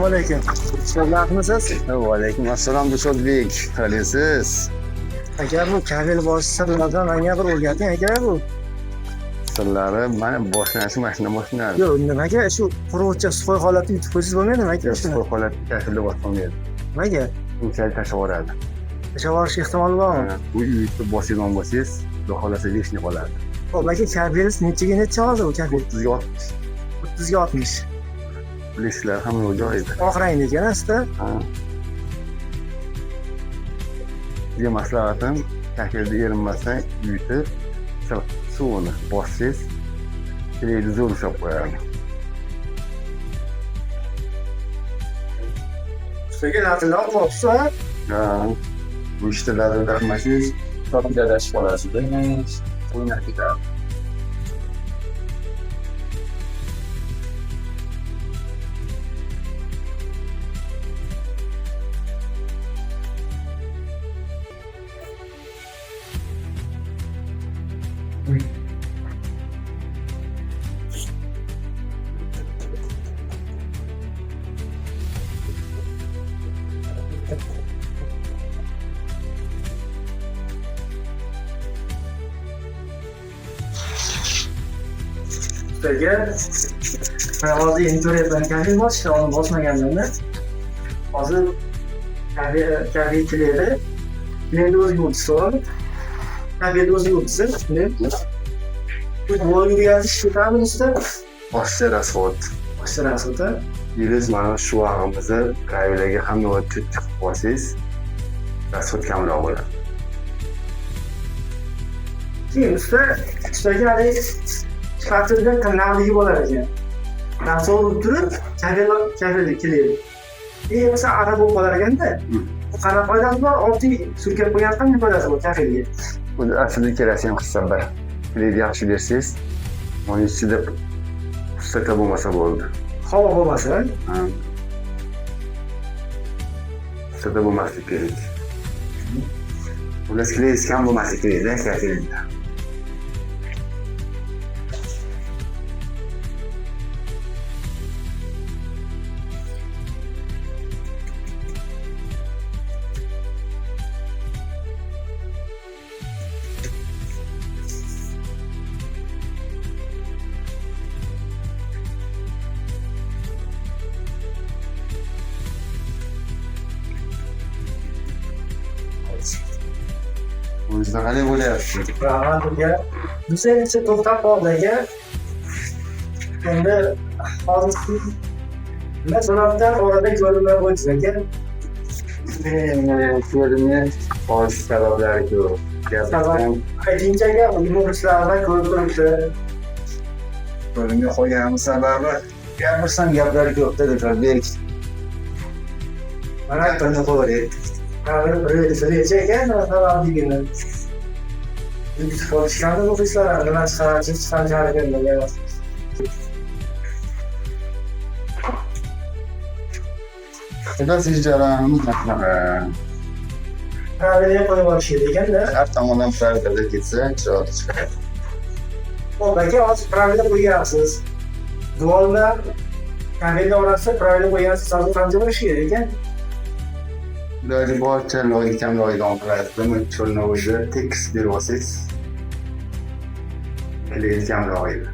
alaykum. Sizlarmisiz? Va alaykum assalom Dushodbek. Qalaysiz? Aka bu kabel bosh sirlardan menga bir o'rgating aka bu. Sirlari mana boshlanishi mashina boshlanadi. Yo'q, nimaga shu quruvchi suvoy holatda yutib qo'ysangiz bo'lmaydimi aka? Suvoy holatda tashkilda boshlanmaydi. Nimaga? Unchalik tashlab yuboradi. Tashlab yuborish ehtimoli bormi? Bu uyni boshidan bo'lsangiz, xudo xolasa lishni qoladi. Xo'p aka, kabelingiz necha hozir bu kabel? 30 30 ga 60. Lishlar ham joyida. Oq rangda ekan asta. Sizga maslahatim, kabelni erinmasdan yutib, suvini bossangiz, keladi zo'r ushlab qo'yadi. Ustiga latillar qo'yibsiz, ha? Ha. Bu ishda lazim taqmasangiz, topilashib qolasiz-da. O'ynab ketadi. Ustiga hozir endi ko'ryapman, kabel boshqa olib bosmaganimda. Hozir kabel keladi. Endi o'ziga o'tsin. Kabel o'ziga o'tsin. Bu volga yozish ketadi usta. Boshqa rasvot. Boshqa rasvota. Yiliz mana shu vaqtimizni kabelga hamma o'tib chiqib qolsangiz, rasvot kamroq bo'ladi. Keyin ustiga hali shaftirda kanalligi bo'lar ekan. Rasvot urib turib, kabel keladi. Esa arab bo'lib qolar ekanda. Bu qanaqa foydasi bor? Oddiy surkab qo'ygan qanday foydasi bor kabelga? Buni aslida kerasi ham hisob bor. Keladi yaxshi bersangiz, uning ichida pustaka bo'lmasa bo'ldi. Havo bo'lmasa, pustaka bo'lmasligi kerak. Ular kelasi kam bo'lmasligi kerak-da kabelda. O'zida qanday bo'lyapti? Rahmatga. Bizga to'xtab qoldi aka. Endi hozir masoratdan orada ko'rinma bo'lsa aka. Ko'rinma olish sabablari ko'p. Aytingchi aka, muxlislardan ko'rib turibdi. Ko'rinma qo'ygan sababi gapirsam gaplari ko'p-da Dushodbek. Mana buni qo'ydik. Recha ekan, sababligini. Yuk qolishganda muxlislar nima chiqarishar ekan. Siz jarayonimiz shunaqa. Kabelga qo'yib olish kerak ekanda. Har tomondan pravdaga ketsa, chiroyli chiqadi. Xo'p aka, hozir pravda qo'ygansiz. Duolda kabelni orasida pravda qo'ygansiz, hozir qancha bo'lishi kerak ekan? Iloji boricha logikam loyidan qiladimi? Cho'lni o'zi tekis berib olsangiz, keladi kamroq edi.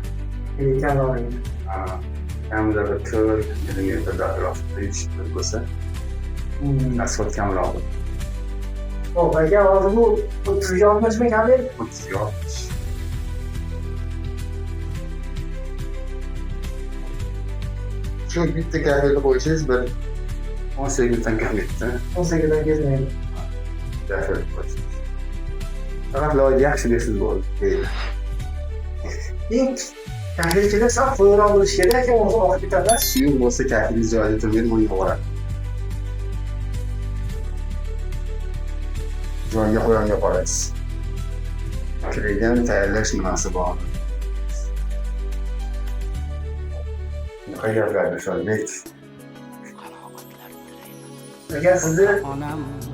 Kamroq. Kamida bir 4 millimetrda atrofida yetishib bo'lsa, asfalt kamroq bo'ladi. Xo'p aka, hozir bu 30 ga 60 mi kabel? 30 ga 60. Shu bitta kabelni qo'ysangiz bir 18 dan ketdi. 18 dan ketmaydi. Daftar qo'ysangiz. Faqat loyiha yaxshi bersiz bo'ldi, deydi. Endi kabelchilar sal qo'yroq bo'lishi kerak ekan, o'zi oqib ketadi. Suyuq bo'lsa kabel joyida turmaydi, buni yuboradi. Joyiga qo'yonga qolasiz. Kirgan tayyorlash nimasi bor? Qayerlar Dushodbek? Agar sizni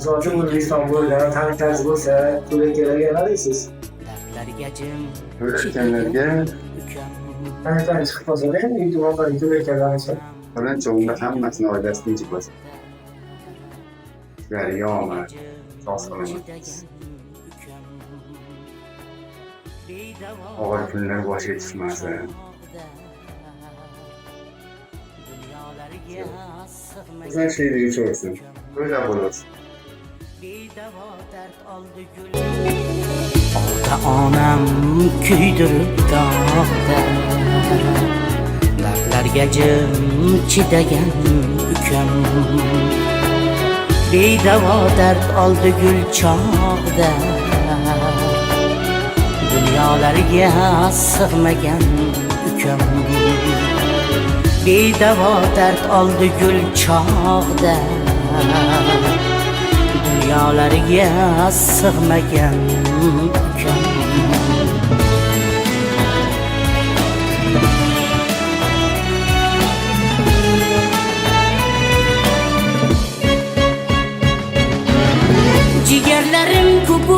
zotim O'zbekiston bo'ylari tanitasiz bo'lsa, ko'ylaklarga nima deysiz? Ko'ylaklarga Tanitasiz chiqib qolsa-da, YouTube orqali ko'ylaklarni Birinchi o'rinda hammasini oilasi tinch bo'lsin. Sizlarga omad, sog' salomat. Og'ir kunlar boshiga tushmasin. Bizlar şeyde geçiyorsun. Böyle yapıyoruz. Ota onam kuydirib dog'da, dardlarga jim chidagan ukam. Bedavo dard oldi gul chog'da, dunyolarga sig'magan ukam. Bedavo dard oldi gul chog'da, dunyolarga sig'magan ukam. Jigarlarim ko'p